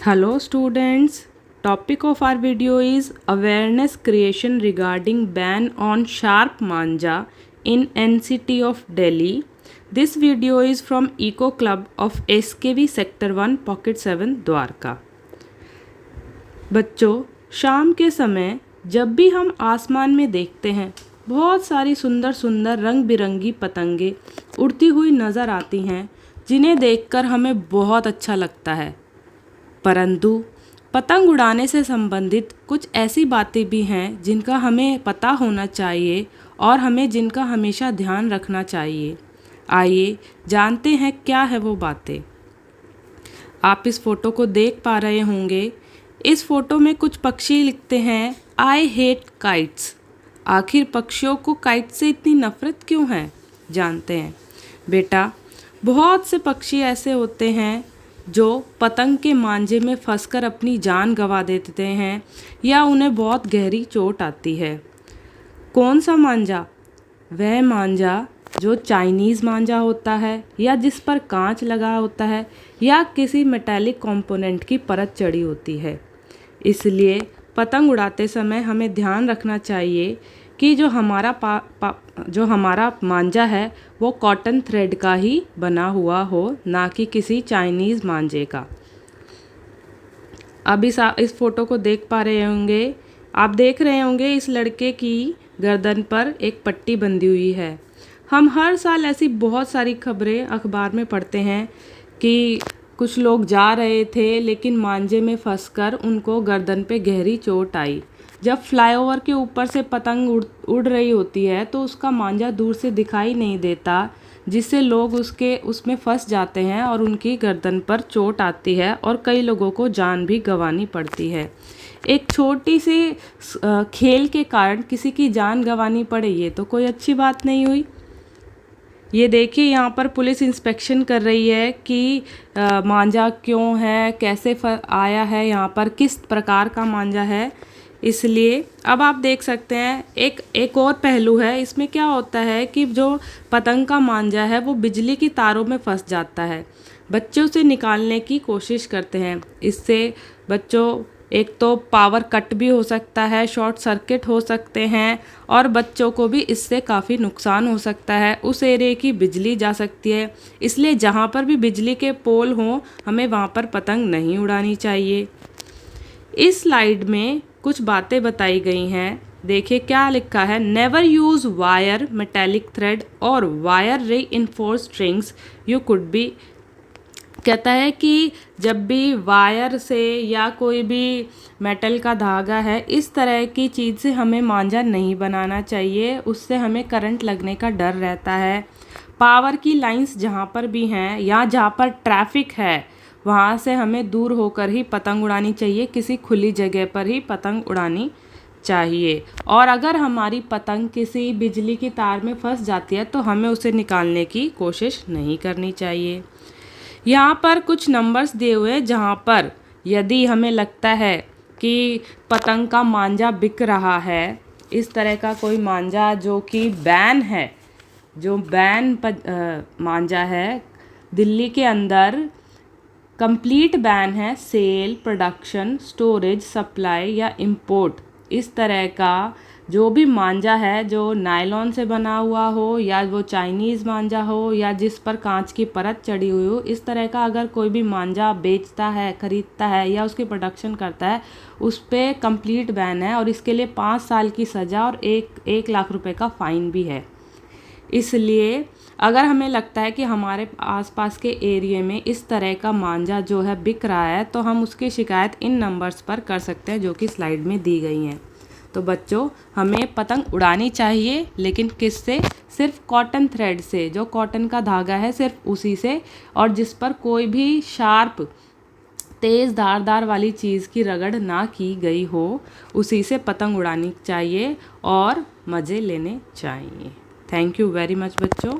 Hello students, topic of our video is awareness creation regarding ban on sharp manja in NCT of Delhi. This video is from Eco Club of SKV Sector 1 Pocket 7 Dwarka. बच्चों, शाम के समय जब भी हम आसमान में देखते हैं बहुत सारी सुंदर सुंदर रंग बिरंगी पतंगे उड़ती हुई नज़र आती हैं, जिन्हें देखकर हमें बहुत अच्छा लगता है। परंतु पतंग उड़ाने से संबंधित कुछ ऐसी बातें भी हैं जिनका हमें पता होना चाहिए और हमें जिनका हमेशा ध्यान रखना चाहिए। आइए जानते हैं क्या है वो बातें। आप इस फोटो को देख पा रहे होंगे। इस फोटो में कुछ पक्षी लिखते हैं आई हेट काइट्स। आखिर पक्षियों को काइट से इतनी नफरत क्यों है, जानते हैं। बेटा, बहुत से पक्षी ऐसे होते हैं जो पतंग के मांझे में फंसकर अपनी जान गंवा देते हैं या उन्हें बहुत गहरी चोट आती है। कौन सा मांझा? वह मांझा जो चाइनीज़ मांझा होता है या जिस पर कांच लगा होता है या किसी मेटालिक कंपोनेंट की परत चढ़ी होती है। इसलिए पतंग उड़ाते समय हमें ध्यान रखना चाहिए कि जो हमारा मांझा है वो कॉटन थ्रेड का ही बना हुआ हो, ना कि किसी चाइनीज़ मांझे का। अब इस फोटो को देख पा रहे होंगे। आप देख रहे होंगे इस लड़के की गर्दन पर एक पट्टी बंधी हुई है। हम हर साल ऐसी बहुत सारी खबरें अखबार में पढ़ते हैं कि कुछ लोग जा रहे थे लेकिन मांझे में फंसकर उनको गर्दन पे गहरी चोट आई। जब फ्लाईओवर के ऊपर से पतंग उड़ रही होती है तो उसका मांझा दूर से दिखाई नहीं देता, जिससे लोग उसमें फंस जाते हैं और उनकी गर्दन पर चोट आती है और कई लोगों को जान भी गंवानी पड़ती है। एक छोटी सी खेल के कारण किसी की जान गंवानी पड़े, ये तो कोई अच्छी बात नहीं हुई। ये देखिए, यहाँ पर पुलिस इंस्पेक्शन कर रही है कि मांझा क्यों है, कैसे आया है, यहाँ पर किस प्रकार का मांझा है। इसलिए अब आप देख सकते हैं एक और पहलू है। इसमें क्या होता है कि जो पतंग का मांझा है वो बिजली की तारों में फंस जाता है। बच्चे उसे निकालने की कोशिश करते हैं। इससे बच्चों एक तो पावर कट भी हो सकता है, शॉर्ट सर्किट हो सकते हैं और बच्चों को भी इससे काफ़ी नुकसान हो सकता है। उस एरिया की बिजली जा सकती है। इसलिए जहाँ पर भी बिजली के पोल हों, हमें वहाँ पर पतंग नहीं उड़ानी चाहिए। इस स्लाइड में कुछ बातें बताई गई हैं। देखिए क्या लिखा है। Never use wire, metallic thread और wire reinforced strings you could be. कहता है कि जब भी वायर से या कोई भी मेटल का धागा है, इस तरह की चीज़ से हमें मांझा नहीं बनाना चाहिए। उससे हमें करंट लगने का डर रहता है। पावर की लाइंस जहाँ पर भी हैं या जहाँ पर ट्रैफिक है वहाँ से हमें दूर होकर ही पतंग उड़ानी चाहिए। किसी खुली जगह पर ही पतंग उड़ानी चाहिए। और अगर हमारी पतंग किसी बिजली की तार में फंस जाती है तो हमें उसे निकालने की कोशिश नहीं करनी चाहिए। यहाँ पर कुछ नंबर्स दिए हुए हैं जहाँ पर यदि हमें लगता है कि पतंग का मांझा बिक रहा है, इस तरह का कोई मांझा जो कि बैन है, जो बैन मांझा है, दिल्ली के अंदर कंप्लीट बैन है सेल, प्रोडक्शन, स्टोरेज, सप्लाई या इंपोर्ट। इस तरह का जो भी मांझा है जो नायलॉन से बना हुआ हो या वो चाइनीज़ मांझा हो या जिस पर कांच की परत चढ़ी हुई हो, इस तरह का अगर कोई भी मांझा बेचता है, ख़रीदता है या उसकी प्रोडक्शन करता है, उस पर कंप्लीट बैन है और इसके लिए 5 साल की सज़ा और 1 लाख रुपए का फ़ाइन भी है। इसलिए अगर हमें लगता है कि हमारे आसपास के एरिया में इस तरह का मांझा जो है बिक रहा है तो हम उसकी शिकायत इन नंबर्स पर कर सकते हैं जो कि स्लाइड में दी गई हैं। तो बच्चों, हमें पतंग उड़ानी चाहिए, लेकिन किससे? सिर्फ कॉटन थ्रेड से। जो कॉटन का धागा है सिर्फ उसी से, और जिस पर कोई भी शार्प तेज़ धारदार वाली चीज़ की रगड़ ना की गई हो, उसी से पतंग उड़ानी चाहिए और मज़े लेने चाहिए। थैंक यू वेरी मच बच्चों।